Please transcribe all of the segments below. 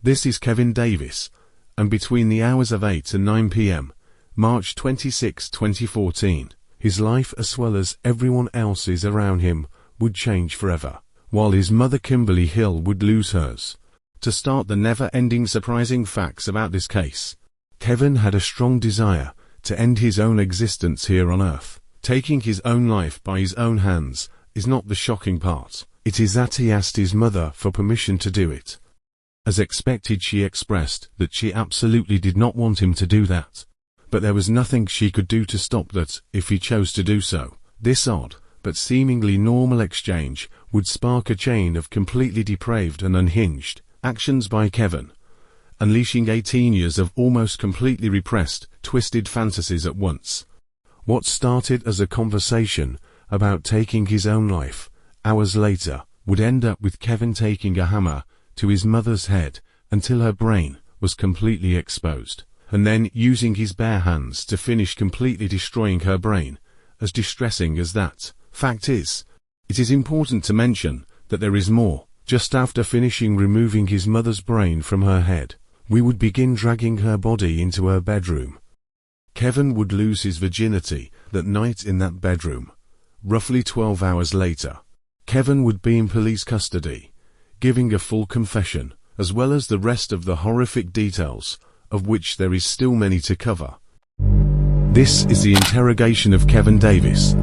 This is Kevin Davis, and between the hours of 8 and 9 p.m., March 26, 2014, his life as well as everyone else's around him would change forever, while his mother Kimberly Hill would lose hers. To start the never-ending surprising facts about this case, Kevin had a strong desire to end his own existence here on Earth. Taking his own life by his own hands is not the shocking part. It is that he asked his mother for permission to do it. As expected, she expressed that she absolutely did not want him to do that. But there was nothing she could do to stop that if he chose to do so. This odd, but seemingly normal exchange would spark a chain of completely depraved and unhinged actions by Kevin, unleashing 18 years of almost completely repressed, twisted fantasies at once. What started as a conversation about taking his own life, hours later, would end up with Kevin taking a hammer to his mother's head until her brain was completely exposed, and then using his bare hands to finish completely destroying her brain. As distressing as that fact is, it is important to mention that there is more. Just after finishing removing his mother's brain from her head, we would begin dragging her body into her bedroom. Kevin would lose his virginity that night in that bedroom. Roughly 12 hours later, Kevin would be in police custody, giving a full confession, as well as the rest of the horrific details, of which there is still many to cover. This is the interrogation of Kevin Davis.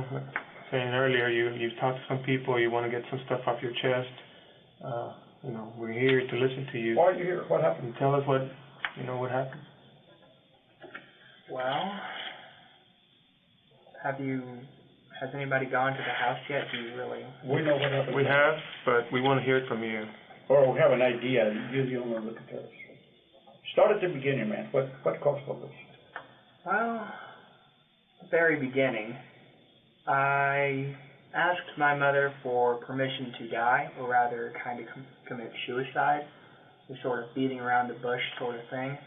Like saying earlier, you've talked to some people, you want to get some stuff off your chest. We're here to listen to you. Why are you here? What happened? Tell us what happened. Well, has anybody gone to the house yet? Do you really? We know what happened. We have, but we want to hear it from you. Or we have an idea. You're the only one looking at us. Start at the beginning, man. What caused all this? Well, the very beginning, I asked my mother for permission to die, or rather kind of commit suicide, the sort of beating around the bush sort of thing.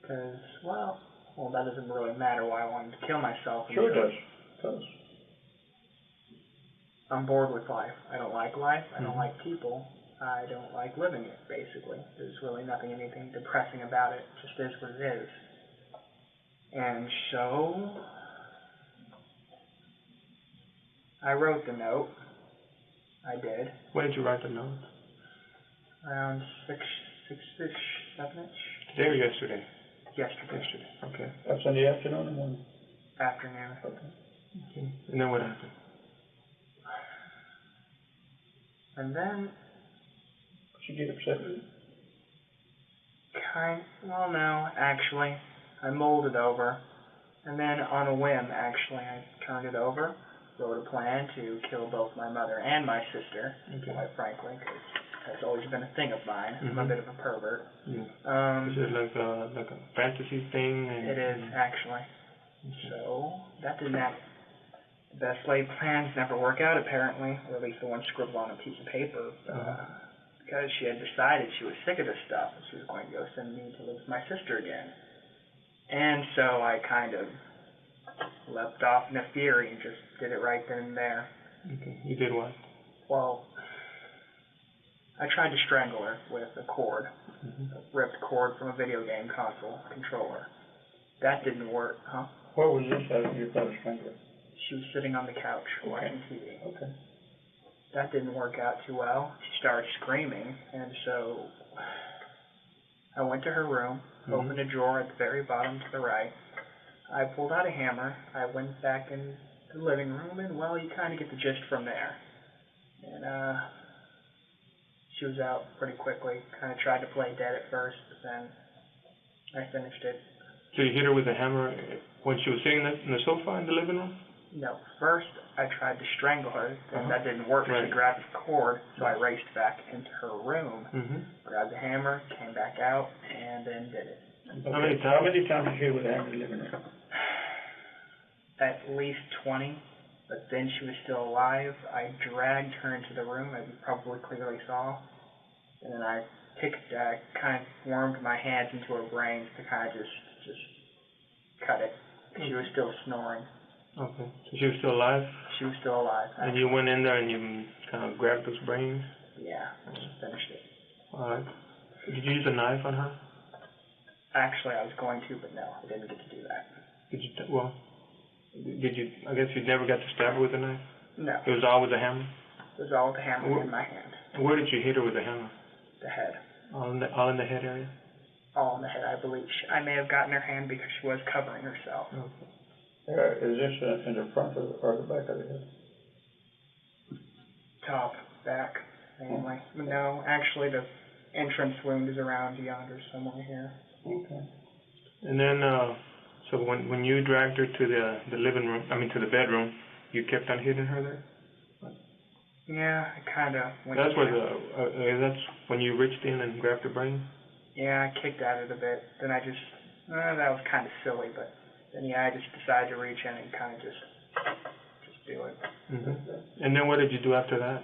Because, well, that doesn't really matter why I wanted to kill myself. Sure it does. Tell us. I'm bored with life. I don't like life. I don't like people. I don't like living it, basically. There's really anything depressing about it. It just is what it is. And so I wrote the note. I did. When did you write the note? Around 6-ish, 7-ish. Today or yesterday? Yesterday. Okay. That's in the afternoon or morning? Afternoon. Okay. And then what happened? And then... Did you get upset with it? No, actually. I mulled it over. And then on a whim, actually, I turned it over. Wrote a plan to kill both my mother and my sister, quite frankly, because that's always been a thing of mine. I'm a bit of a pervert. Yeah. Is it like a fantasy thing? It is, actually. So, that didn't happen. The best laid plans never work out, apparently, or at least the one scribbled on a piece of paper, because she had decided she was sick of this stuff, and she was going to go send me to live with my sister again. And so I kind of leapt off in a fury and just did it right then and there. Okay. You did what? Well, I tried to strangle her with a cord, a ripped cord from a video game console controller. That didn't work, huh? Where was this at your brother's finger? She was sitting on the couch watching TV. Okay. That didn't work out too well. She started screaming, and so I went to her room, opened a drawer at the very bottom to the right. I pulled out a hammer. I went back in the living room, and, well, you kind of get the gist from there. And, she was out pretty quickly. Kind of tried to play dead at first, but then I finished it. So you hit her with a hammer when she was sitting in the sofa in the living room? No. First, I tried to strangle her, and that didn't work. Right. She grabbed the cord, so I raced back into her room, grabbed the hammer, came back out, and then did it. Okay. How many times did you hit with a hammer in the living room? At least 20. but then she was still alive. I dragged her into the room, as you probably clearly saw, and then I kind of wormed my hands into her brains to kind of just cut it. She was still snoring. Okay. So she was still alive? She was still alive. And you went in there and you kind of grabbed those brains? Yeah, I just finished it. Alright. Did you use a knife on her? Actually, I was going to, but no, I didn't get to do that. Did you, I guess you never got to stab her with a knife? No. It was all with a hammer? It was all with the hammer in my hand. Where did you hit her with the hammer? The head. All in the head area? All in the head, I believe. I may have gotten her hand because she was covering herself. Okay. Is this in the front or the back of the head? Top, back, mainly. No, actually the entrance wound is around yonder somewhere here. Okay. And then, so when you dragged her to the living room, to the bedroom, you kept on hitting her there? Yeah, I kind of went. That's where that's when you reached in and grabbed her brain? Yeah, I kicked at it a bit. Then I just, that was kind of silly, but then I just decided to reach in and kind of just do it. Mm-hmm. And then what did you do after that?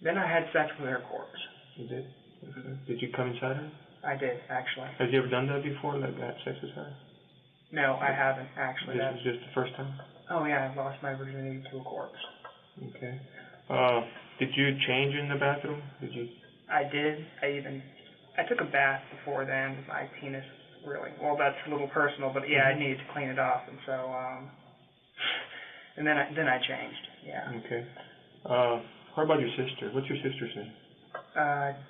Then I had sex with her corpse. You did? Okay. Did you come inside her? I did, actually. Have you ever done that before, like had sex with her? No, I haven't, actually. This was just the first time? Oh, yeah, I lost my virginity to a corpse. Okay. Did you change in the bathroom? Did you? I did. I took a bath before then. My penis really, well, that's a little personal, but yeah, I needed to clean it off, and so, and then I changed, yeah. Okay. What about your sister? What's your sister's name?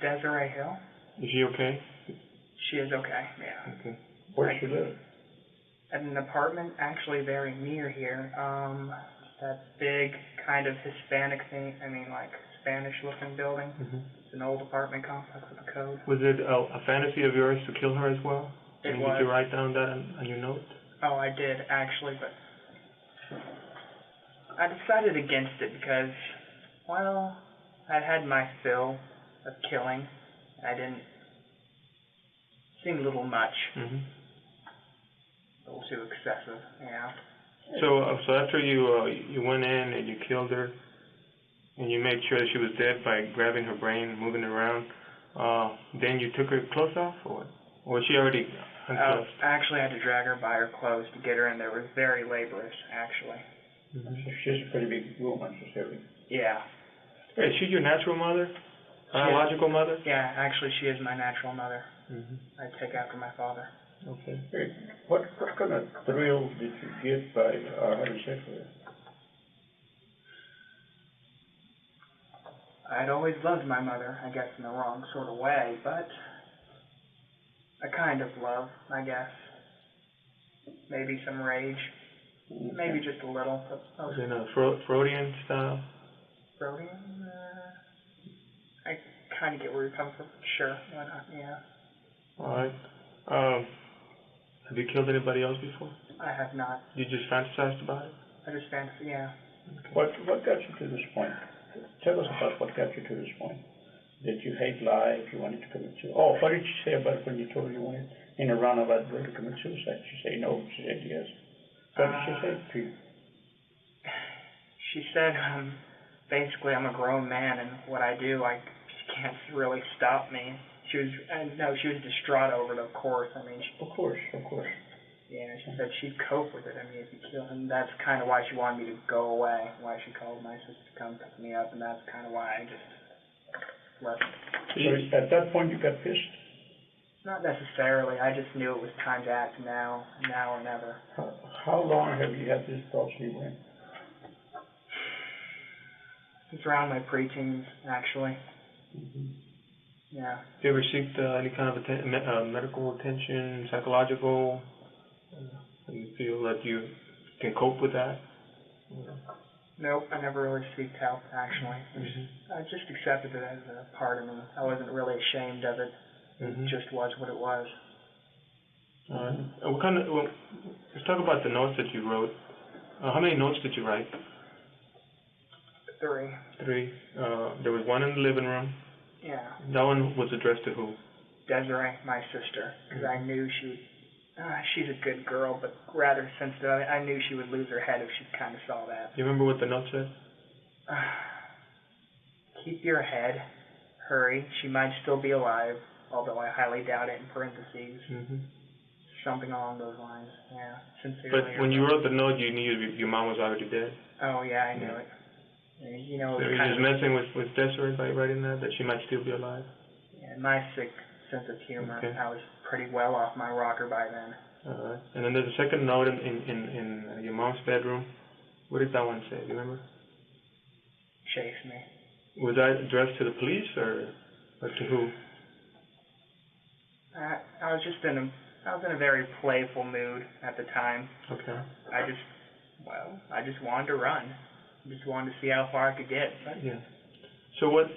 Desiree Hill. Is she okay? She is okay, yeah. Okay. Where does she live? At an apartment actually very near here. That big kind of Hispanic thing, like Spanish-looking building. Mm-hmm. It's an old apartment complex with a code. Was it a fantasy of yours to kill her as well? It was. Did you write down that on your note? Oh, I did, actually, but I decided against it because, well, I'd had my fill of killing. I didn't. Seemed a little much. Mm-hmm. A little too excessive, yeah. So after you went in and you killed her, and you made sure that she was dead by grabbing her brain and moving it around, then you took her clothes off, or what? Or was she already unclothed? Actually, I had to drag her by her clothes to get her in there. It was very laborious, actually. Mm-hmm. So she's a pretty big woman, she's heavy. Yeah. Hey, is she your natural mother? Biological mother? Yeah, actually, she is my natural mother. Mm-hmm. I take after my father. Okay. Hey, what kind of thrill did you get by having sex with her? I'd always loved my mother, I guess in the wrong sort of way, but a kind of love, I guess. Maybe some rage. Okay. Maybe just a little. But In a Freudian style? Freudian? I kind of get where you're coming from. Sure, why not? Yeah. All right. Have you killed anybody else before? I have not. You just fantasized about it? I just fancy, yeah. Okay. What got you to this point? Tell us about what got you to this point. Did you hate life? You wanted to commit suicide? Oh, what did you say about when you told her you wanted in a roundabout way to commit suicide? She said no. She said yes. What did she say to you? She said, basically, I'm a grown man, and what I do, she can't really stop me. She was distraught over it, of course. Of course. Yeah, she said she'd cope with it. If you kill, and that's kind of why she wanted me to go away. Why she called my sister to come pick me up, and that's kind of why I just left. So at that point, you got pissed. Not necessarily. I just knew it was time to act now or never. How long have you had this thoughts in your brain? It's around my preteens, actually. Mm-hmm. Yeah. Do you ever seek any kind of medical attention, psychological? You feel that you can cope with that? Nope, I never really seeked help, actually. I just accepted it as a part of me. I wasn't really ashamed of it. Mm-hmm. It just was what it was. Let's talk about the notes that you wrote. How many notes did you write? 3. 3. There was one in the living room. Yeah. That one was addressed to who? Desiree, my sister, because I knew She's a good girl, but rather sensitive. I knew she would lose her head if she kind of saw that. You remember what the note said? Keep your head. Hurry. She might still be alive, although I highly doubt it in parentheses. Mm-hmm. Something along those lines. Yeah. Sincerely. But when you wrote the note, you knew your mom was already dead? Oh, yeah, I knew it. You know, So it was you're kind just of messing with Desiree by writing that she might still be alive? yeah, my sick sense of humor. Okay. I was pretty well off my rocker by then. All right. And then there's a second note in your mom's bedroom. What did that one say? Do you remember? Chase me. Was that addressed to the police or to who? I was in a very playful mood at the time. Okay. I just wanted to run. Just wanted to see how far I could get. But Yeah. So what?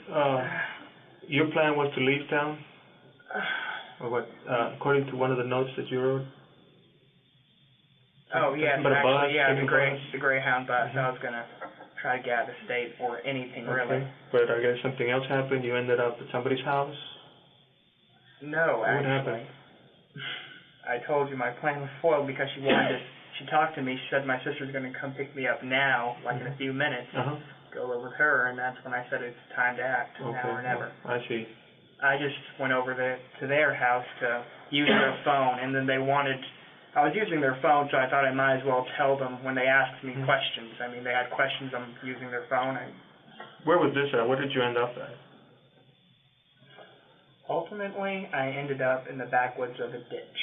Your plan was to leave town, or what? According to one of the notes that you wrote. Oh yes, But a bus, actually, yeah, take a bus? the Greyhound bus. Mm-hmm. I was gonna try to get out of the state or anything really. Okay. But I guess something else happened. You ended up at somebody's house. No, What actually. happened? I told you my plan was foiled because she wanted to. She talked to me. She said my sister's gonna come pick me up now, like in a few minutes. Uh-huh. Go live with her, and that's when I said it's time to act, Okay. now or never. I see. I just went over to their house to use their phone, and then they wanted. I was using their phone, so I thought I might as well tell them when they asked me questions. I mean, they had questions. I'm using their phone. Where was this at? Where did you end up at? Ultimately, I ended up in the backwoods of a ditch.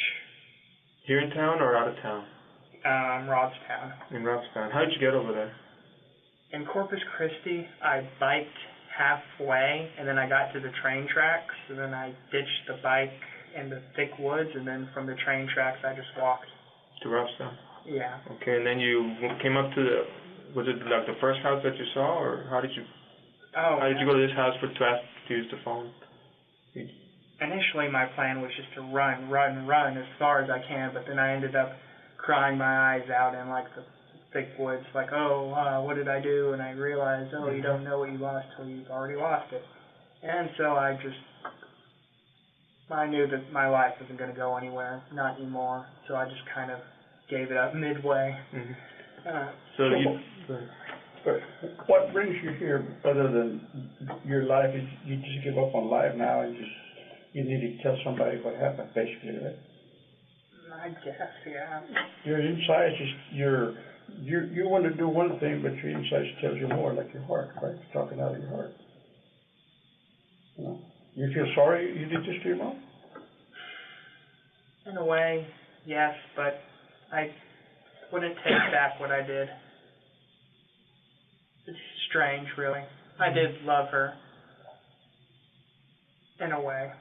Here in town or out of town? Robstown. In Robstown. How did you get over there? In Corpus Christi, I biked halfway, and then I got to the train tracks, and then I ditched the bike in the thick woods, and then from the train tracks, I just walked. To Robstown? Yeah. Okay, and then you came up to was it like the first house that you saw, or how did you go to this house to ask to use the phone? Initially, my plan was just to run as far as I can, but then I ended up crying my eyes out in like the thick woods, like, what did I do? And I realized, you don't know what you lost till you've already lost it. And so I knew that my life wasn't going to go anywhere, not anymore. So I just kind of gave it up midway. Mm-hmm. But what brings you here, other than your life, is you just give up on life now and you need to tell somebody what happened, basically, right? I guess, yeah. Your inside you want to do one thing, but your inside tells you more, like your heart, right? It's talking out of your heart. You know? You feel sorry you did this to your mom? In a way, yes, but I wouldn't take back what I did. It's strange, really. I did love her. In a way.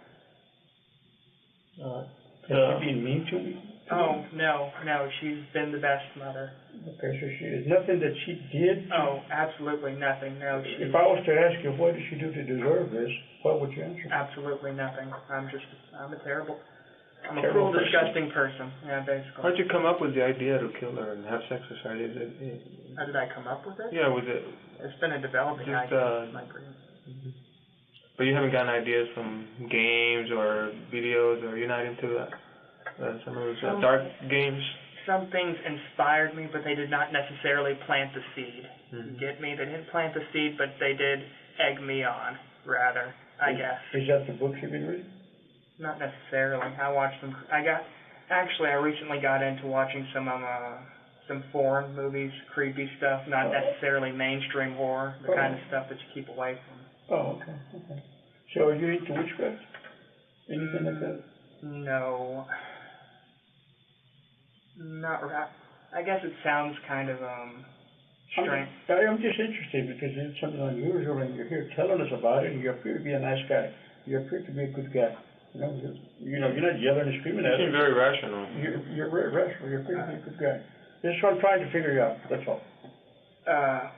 Has she been mean to me? Oh, no, she's been the best mother. Okay, so there's nothing that she did? Oh, absolutely nothing, no. If I was to ask you, what did she do to deserve this, what would you answer? Absolutely nothing. I'm a Terrible cruel, person. disgusting person. Yeah, basically. How did you come up with the idea to kill her and have sex with her? How did I come up with it? Yeah, was it? It's been a developing Just, idea. My brain. But you haven't gotten ideas from games or videos, or you're not into that? Some of those dark games? Some things inspired me, but they did not necessarily plant the seed. Mm-hmm. You get me? They didn't plant the seed, but they did egg me on, rather, I guess. Is that the books you've been reading? Not necessarily. I watched them. I recently got into watching some foreign movies, creepy stuff, not necessarily mainstream horror, the kind of stuff that you keep away from. Oh, okay. So are you into witchcraft? Anything like that? No. Not right. I guess it sounds kind of strange. I'm just interested because it's something unusual, and you're here telling us about it, and you appear to be a nice guy. You appear to be a good guy. You're not yelling and screaming at us. You seem very rational. You're very rational. You're pretty a good guy. This is what I'm trying to figure out. That's all.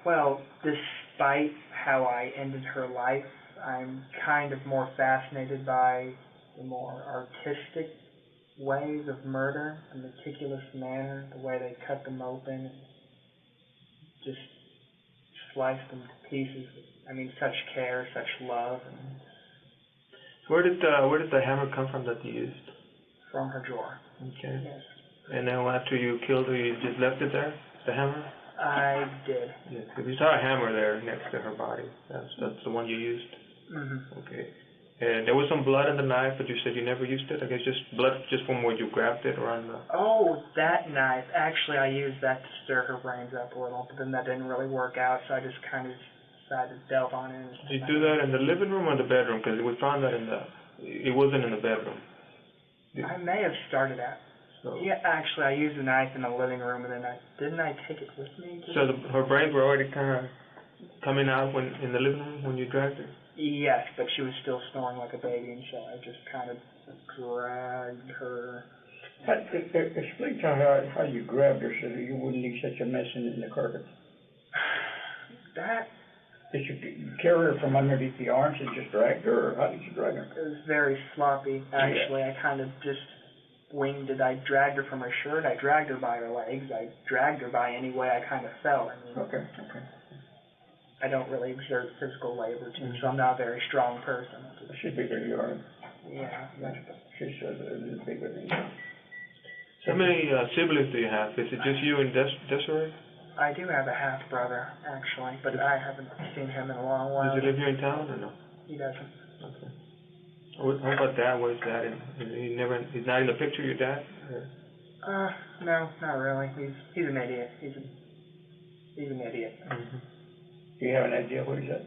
Well, despite how I ended her life, I'm kind of more fascinated by the more artistic ways of murder, the meticulous manner, the way they cut them open, and just slice them to pieces. I mean, such care, such love, and Where did the hammer come from that you used? from her drawer. Okay. Yes. And then after you killed her, you just left it there, the hammer? I did. Yes. If you saw a hammer there next to her body, that's the one you used. Mm-hmm. Okay. And there was some blood in the knife, but you said you never used it. I guess just blood just from where you grabbed it around the. Oh, that knife. Actually, I used that to stir her brains up a little, but then that didn't really work out, so I just kind of decided to delve on in. Did you do that in the living room or the bedroom? Because we found that it wasn't in the bedroom. I may have started out. So, Yeah, actually, I used the knife in the living room, and then didn't I take it with me? so her brains were already kind of coming out in the living room when you dragged her? Yes, but she was still snoring like a baby, and so I just kind of dragged her. Explain to her how you grabbed her so that you wouldn't leave such a mess in the carpet. That Did you carry her from underneath the arms and just dragged her, or how did you drag her? it was very sloppy, actually. I kind of just winged it. I dragged her from her shirt. I dragged her by her legs. I dragged her by any way I kind of felt. I mean, Okay. I don't really exert physical labor too, so I'm not a very strong person. She's bigger than you are. Yeah. She's a little bigger than you. How many siblings do you have? Is it just you and Desiree? I do have a half brother, actually, but I haven't seen him in a long while. Does he live here in town or no? He doesn't. Okay. How about Dad? Where's Dad? He's not in the picture. Your dad? No, not really. He's an idiot. He's an idiot. Mm-hmm. Do you have an idea where he's at?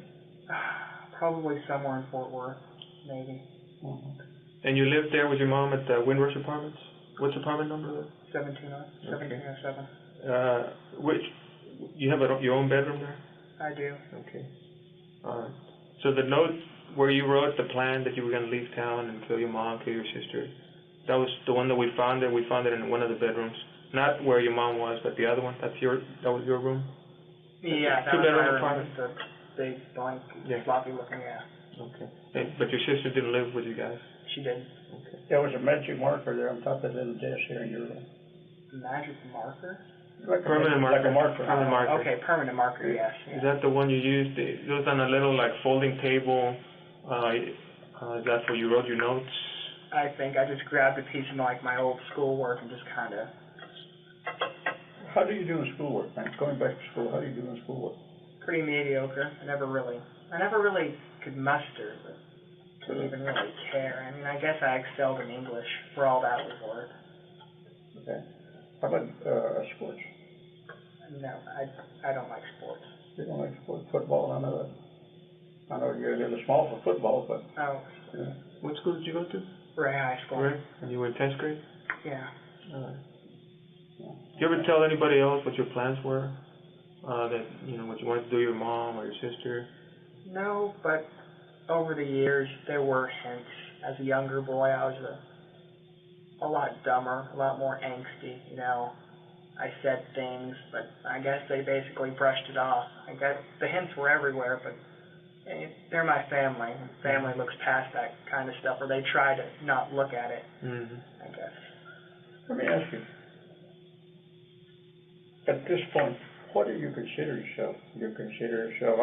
Probably somewhere in Fort Worth, maybe. And you lived there with your mom at the Windrush Apartments? What's the apartment number there? 1707. Which you have your own bedroom there? I do. Okay. So the note where you wrote the plan that you were going to leave town and kill your mom, kill your sister, that was the one that we found there. We found it in one of the bedrooms, not where your mom was, but the other one. That was your room. Yeah, that was my room with the big, blank, sloppy looking. Yeah. Okay. But your sister didn't live with you guys. She did. Okay. There was a magic marker there on top of the little desk here in your room. Magic marker? Like permanent marker. Like a marker. Permanent marker. Okay, permanent marker, yes. Is that the one you used? It was on a little like folding table. Is that where you wrote your notes? I think I just grabbed a piece of like my old schoolwork and just kind of. How do you do in schoolwork, man? Going back to school, how do you do in schoolwork? Pretty mediocre. I never really could muster, but to even really care. I mean, I guess I excelled in English for all that was worth. Okay. How about sports? No, I don't like sports. You don't like sports? Football? I know you're a little small for football, but. Oh. Yeah. What school did you go to? Ray High School. Ray? And you were in 10th grade? Yeah. All right. Do you ever tell anybody else what your plans were? That, what you wanted to do with your mom or your sister? No, but over the years, there were hints. As a younger boy, I was a lot dumber, a lot more angsty, I said things, but I guess they basically brushed it off. I guess the hints were everywhere, but they're my family. Family looks past that kind of stuff, or they try to not look at it, I guess. Let me ask you. At this point, what do you consider yourself? I'm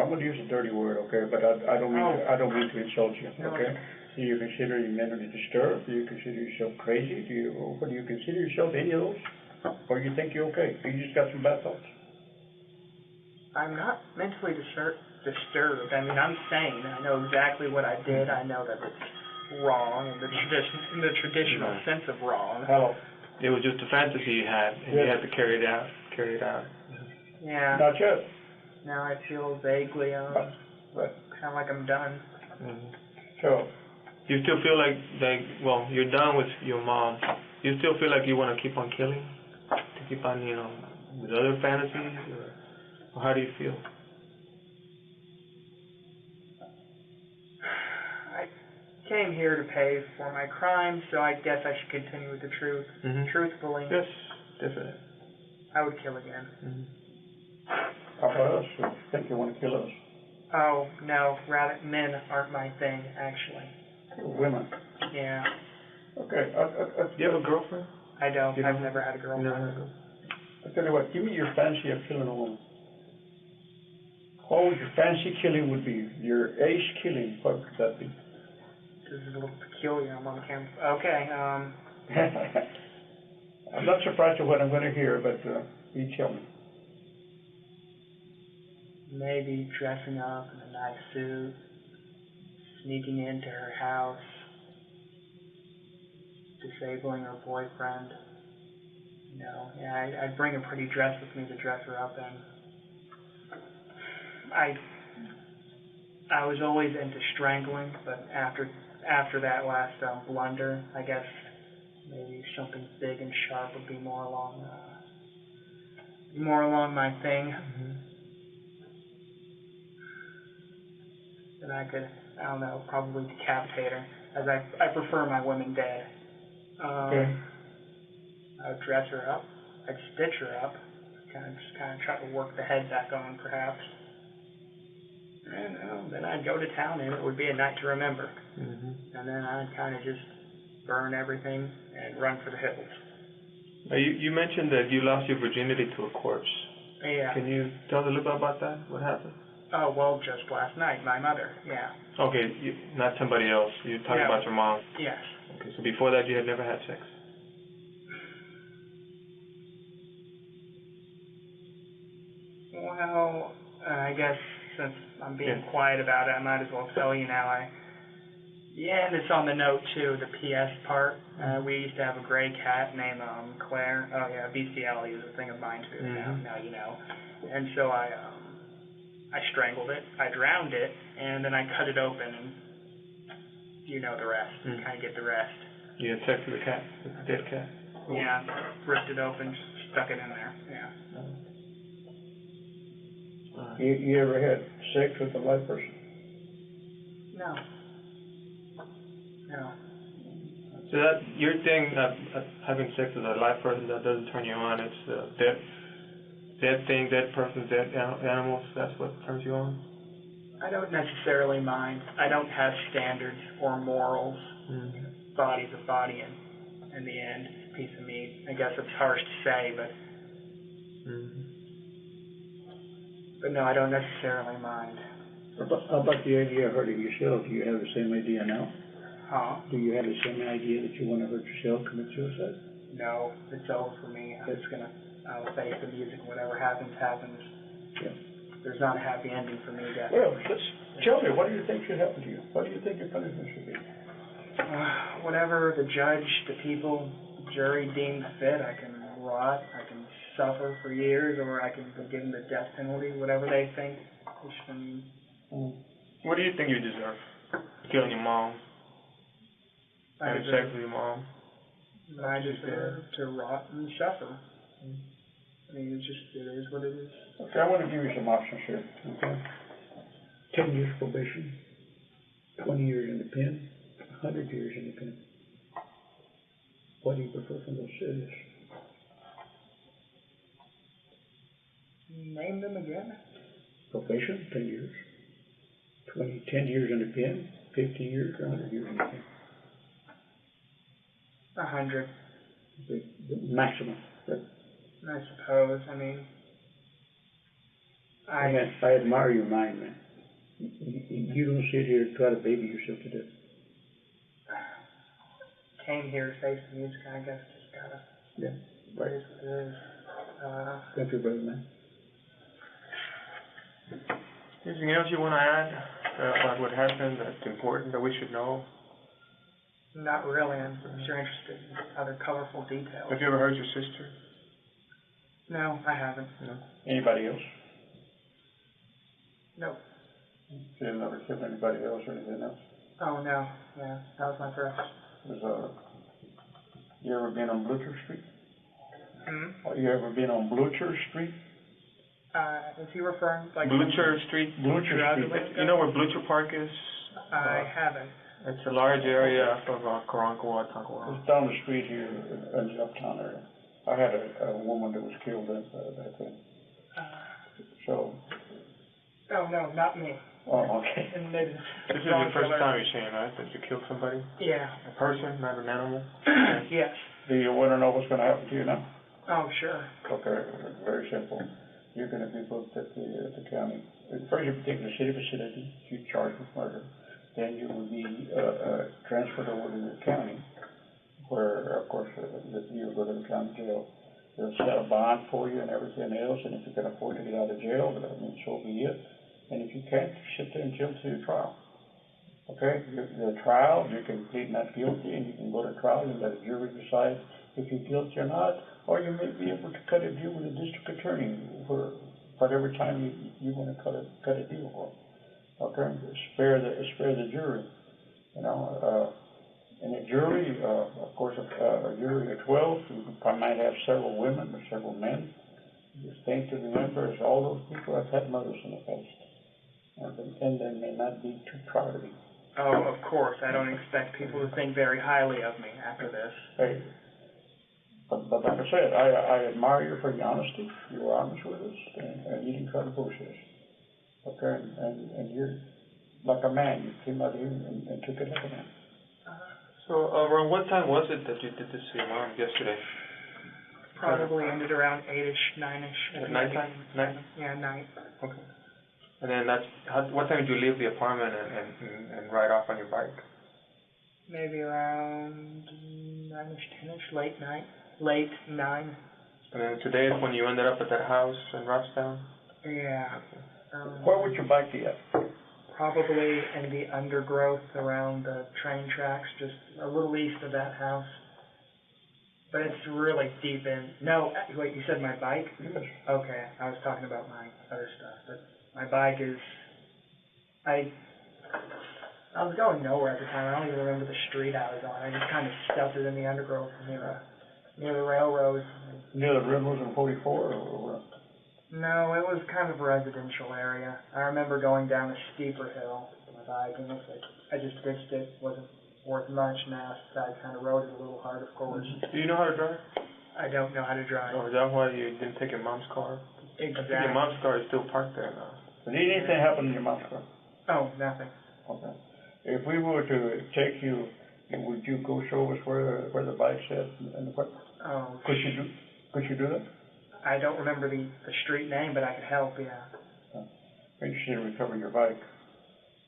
going to use a dirty word, okay? But I don't mean to insult you, okay? Do you consider you mentally disturbed? Do you consider yourself crazy? What do you consider yourself? Any of those? Or you think you're okay? You just got some bad thoughts? I'm not mentally disturbed. I mean, I'm sane. I know exactly what I did. I know that it's wrong in the traditional sense of wrong. Hello. It was just a fantasy you had, and you had to carry it out. Yeah. Not yet. Now I feel vaguely, kind of like I'm done. So. Do you still feel like you're done with your mom? Do you still feel like you want to keep on killing? To keep on, with other fantasies? Or how do you feel? I came here to pay for my crimes, so I guess I should continue with the truth. Truthfully. Yes, definitely. I would kill again. How about us? You think you want to kill us? Oh, no. Rather, men aren't my thing, actually. Women? Yeah. Okay. Do you have a girlfriend? I don't. I've never had a girlfriend. Never had a girlfriend. I'll tell you what. Give me your fancy of killing a woman. What would your fancy killing would be? Your ace killing, what would that be? This is a little peculiar. I'm on camera. Okay. I'm not surprised at what I'm going to hear, but you tell me. Maybe dressing up in a nice suit, sneaking into her house, disabling her boyfriend. You know, yeah, I'd bring a pretty dress with me to dress her up in. I was always into strangling, but after that last blunder, I guess maybe something big and sharp would be more along my thing. Mm-hmm. Then I could, I don't know, probably decapitate her, as I prefer my women dead. Okay. I would dress her up, I'd stitch her up, kind of try to work the head back on, perhaps. And then I'd go to town, and it would be a night to remember. Mm-hmm. And then I'd kind of just burn everything and run for the hills. Now, you mentioned that you lost your virginity to a corpse. Yeah. Can you tell us a little bit about that? What happened? Oh, well, just last night, my mother, yeah. Okay, not somebody else. You're talking about your mom. Yes. Okay, so before that you had never had sex? Well, I guess since I'm being quiet about it, I might as well tell you now. And it's on the note too, the PS part. We used to have a gray cat named Claire. Oh yeah, bestiality is a thing of mine too. Mm-hmm. Now you know. And so I strangled it, I drowned it, and then I cut it open, and you know the rest. You kind of get the rest. You had sex with the cat, with the dead cat? Yeah, ripped it open, stuck it in there. Yeah. You ever had sex with a live person? No. No. So that your thing, having sex with a live person, that doesn't turn you on. It's dead thing, dead person, dead animals. That's what turns you on. I don't necessarily mind. I don't have standards or morals. Mm-hmm. Body's a body, and in the end, it's a piece of meat. I guess it's harsh to say, but no, I don't necessarily mind. How about the idea of hurting yourself? Do you have the same idea now? Huh? Do you have the same idea that you want to hurt yourself, commit suicide? No, it's over for me. I'll face the music. Whatever happens, happens. Yeah. There's not a happy ending for me, definitely. Well, tell me, what do you think should happen to you? What do you think your punishment should be? Whatever the judge, the people, the jury deems fit. I can rot, I can suffer for years, or I can be given the death penalty, whatever they think. What do you think you deserve? Killing your mom? Having sex with your mom? I deserve to rot and suffer. I mean, it is what it is. Okay, I want to give you some options here. Okay. 10 years probation, 20 years in the pen, 100 years in the pen. What do you prefer from those cities? Name them again. Probation, 10 years. 10 years in the pen, 50 years, or 100 years in the pen. 100. The maximum. Right? I suppose. I mean, I admire your mind, man. You don't sit here and try to baby yourself to death. Came here to face the music. I guess just gotta. Yeah, right. It is what it is. Thank you, brother, man. Anything else you want to add about what happened that's important that we should know? Not really. I'm sure interested in other colorful details. Have you ever heard your sister? No, I haven't. No. Anybody else? Nope. You have never killed anybody else or anything else? Oh, no. Yeah, that was my first. You ever been on Blucher Street? You ever been on Blucher Street? Is he referring like Blucher Street? Blucher Street. You know where Blucher Park is? I haven't. It's a large area of Karankawa, Tankawa. It's down the street here in the uptown area. I had a woman that was killed back then. So. Oh, no, not me. Oh, okay. This is your first time you're saying, right? That you killed somebody? Yeah. A person, not an animal? Yes. Do you want to know what's going to happen to you now? Oh, sure. Okay, very simple. You're going to be booked at the county. First, you take the city facility. You're charged with murder. Then you will be transferred over to the county, where, of course, you'll go to the county jail. They'll set a bond for you and everything else, and if you can afford to get out of jail, then I mean, so be it. And if you can't, sit there and chill to your trial. Okay? The trial, you can plead not guilty, and you can go to trial and let a jury decide if you're guilty or not, or you may be able to cut a deal with the district attorney for whatever time you want to cut a deal for. Okay? Spare the jury. You know, in a jury, of course, a jury of 12, you might have several women or several men. The thing to remember is all those people have had mothers in the past, and they may not be too proud of you. Oh, of course. I don't expect people to think very highly of me after this. Hey, but like I said, I admire you for your honesty. You were honest with us, and you didn't try to bullshit us. Okay, and you're like a man. You came out here and took it like a man. So around what time was it that you did this to your mom yesterday? Probably ended around 8-ish, 9-ish. At nighttime? Night? Yeah, night. Okay. And then what time did you leave the apartment and ride off on your bike? Maybe around 9-ish, 10-ish, late night. Late 9. And then today is when you ended up at that house in Robstown? Yeah. Where would your bike be at? Probably in the undergrowth around the train tracks, just a little east of that house. But it's really deep in. No, wait, you said my bike? Yes. Okay, I was talking about my other stuff. But my bike is. I was going nowhere at the time. I don't even remember the street I was on. I just kind of stuffed it in the undergrowth near the railroad. Near the railroad on 44 or what? No, it was kind of a residential area. I remember going down a steeper hill with my bike, and it's like I just ditched it. Wasn't worth much now. So I kind of rode it a little hard, of course. Do you know how to drive? I don't know how to drive. Oh, is that why you didn't take your mom's car? Exactly. I think your mom's car is still parked there now. Did anything happen in your mom's car? Oh, nothing. Okay. If we were to take you, would you go show us where the bike's at and what? Oh. Could you do that? I don't remember the street name, but I could help. Yeah. I'm interested in recovering your bike.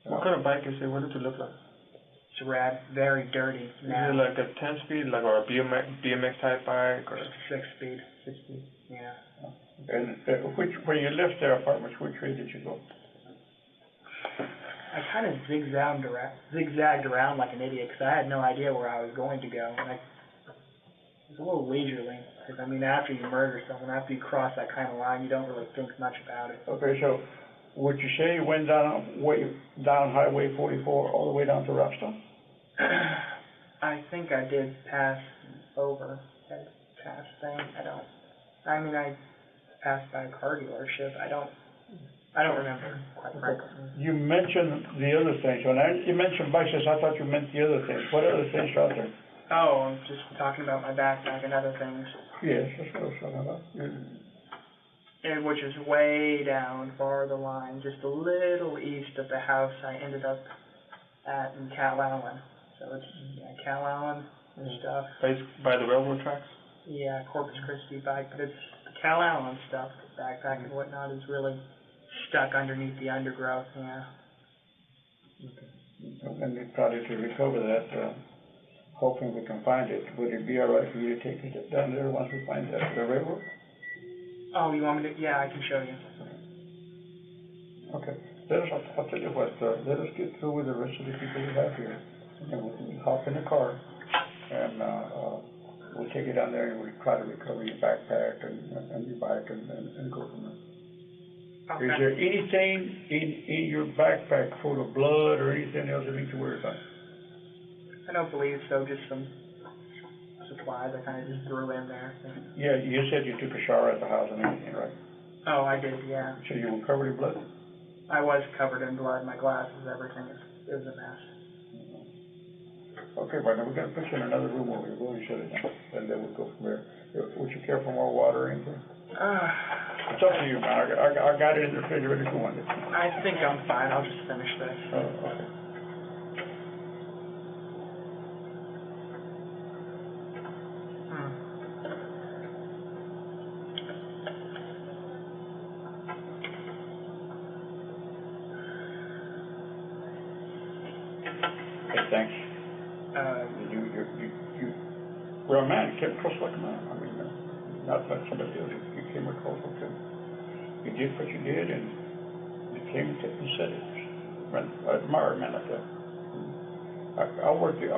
What kind of bike is it? What does it look like? It's rad, very dirty. Is it like a 10-speed, like or a BMX type bike, or 6-speed? 6-speed. Yeah. And when you left their apartments, which way did you go? I kind of zigzagged around like an idiot because I had no idea where I was going to go. And it was a little leisurely because, I mean, after you murder someone, after you cross that kind of line, you don't really think much about it. Okay, so would you say you went down Highway 44 all the way down to Robstown? I think I did pass over, past thing. I passed by a car dealership. I don't remember, quite frankly. You mentioned the other things. When you mentioned bicycles, I thought you meant the other things. What other things are out there? Oh, I'm just talking about my backpack and other things. Yes, that's what I was talking about. And which is way down, far the line, just a little east of the house I ended up at in Cal Allen. So it's Cal Allen and stuff. By the railroad tracks? Yeah, Corpus Christi bike, but it's the Cal Allen stuff, the backpack and whatnot is really stuck underneath the undergrowth, yeah. Okay. And we probably to recover that, hoping we can find it. Would it be all right for you to take it down there once we find the railroad? Oh, you want me to? Yeah, I can show you. Okay. I'll tell you what, let us get through with the rest of the people we have here. And we'll hop in the car and we'll take it down there and we'll try to recover your backpack and your bike and go from there. Okay. Is there anything in your backpack full of blood or anything else that we need to worry about? I don't believe so, just some supplies I kind of just threw in there. Yeah, you said you took a shower at the house and everything, right? Oh, I did, yeah. So you were covered in blood? I was covered in blood, my glasses, everything. It was a mess. Okay, partner, we're going to put you in another room where we're going to shut it down, and then we'll go from there. Would you care for more water or anything? It's up to you, man. I got it in the refrigerator if you want it. I think I'm fine. I'll just finish this. Okay. Hey, thanks. Well, man, he came across like a man. I mean, not like somebody else. He came across like a. You did what you did, and you came and said it. Man, I admire a man like that. I work this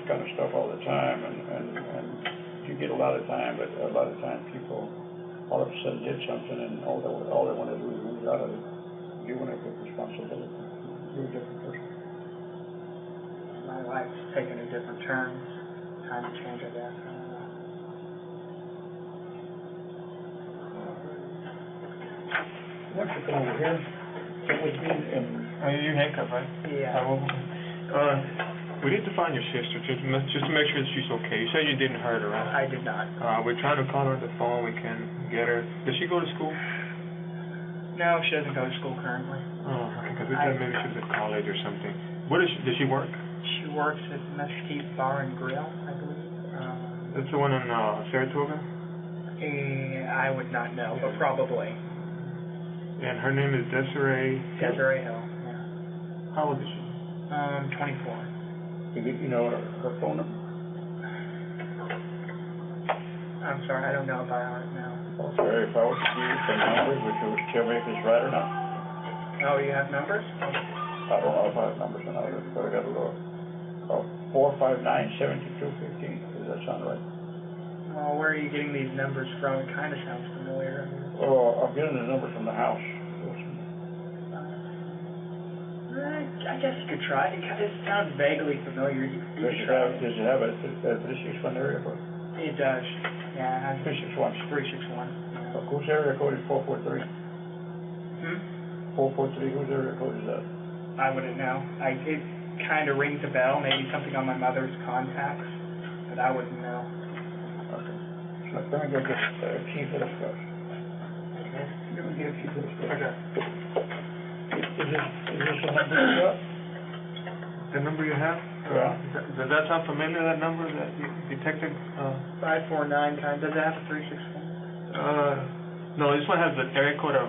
kind of stuff all the time, and you get a lot of time, but a lot of time people all of a sudden did something, and all they want to do is move out of it. You want to take responsibility. You're a different person. My life's taken a different turn. Time to change, I guess. I don't know. Why don't you come over here? Sit with me and. You handcuffed, right? Yeah. We need to find your sister just to make sure that she's okay. You said you didn't hurt her, right? I did not. We're trying to call her on the phone. We can get her. Does she go to school? No, she doesn't go to school currently. Oh, okay. Because we thought maybe she was at college or something. What is she? Does she work? She works at Mesquite Bar and Grill, I believe. That's the one in Saratoga? I would not know, but probably. And her name is Desiree. Desiree Hill. Yeah. How old is she? 24. You know her phone number? I'm sorry, I don't know about her now. Okay, if I was to give you some numbers, would you tell me if it's right or not? Oh, you have numbers? I don't know if I have numbers or not, but I got to look. 459-7215. Does that sound right? Well, where are you getting these numbers from? It kind of sounds familiar. Oh, I'm getting the number from the house. I guess you could try. It sounds vaguely familiar. You Does could it try. have a 361 area code? It does. Yeah, it has 361. 361. Whose area code is 443? 443, whose area code is that? I wouldn't know. It kind of rings a bell, maybe something on my mother's contacts, but I wouldn't know. Okay. Let me go get a key for this stuff. Let me get a key for this stuff. Okay. Is this the number you got? The number you have? Yeah. Does that sound familiar, that number that you detected? 549 kind. Does it have a 361? No, this one has the area code of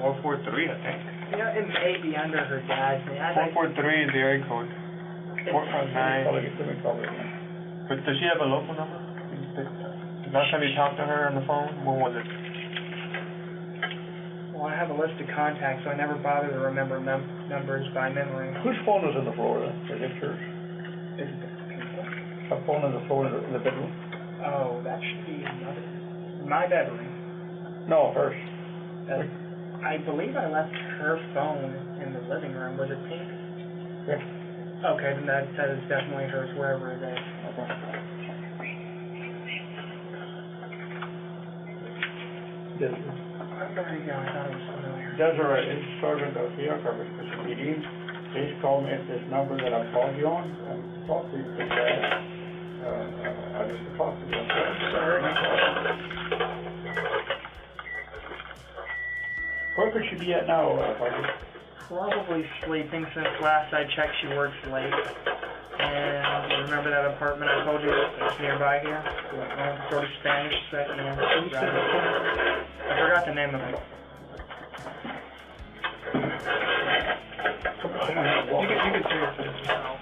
443, I think. You know, it may be under her dad's name. 443 is the area code. 459. Let me call it again. But does she have a local number? Last time you talked to her on the phone, when was it? Well, I have a list of contacts, so I never bother to remember numbers by memory. Whose phone is in the floor then? Is it yours? Is it the people? A phone in the floor in the bedroom? Oh, that should be my bedroom. No, hers. I believe I left her phone in the living room. Was it pink? Yeah. Okay, then that is definitely hers, wherever it is. Okay. There you go, I thought it was familiar. Desiree, it's Sergeant Garcia, Coverage Special PD. Please call me at this number that I'm calling you on and talk to you because I need to talk to you. Sorry. Where could she be at now, Parker? Probably sleeping since last I checked she works late. And remember that apartment I told you that's nearby here? Sort of Spanish set, I forgot the name of it. Come on, You can say it yourself.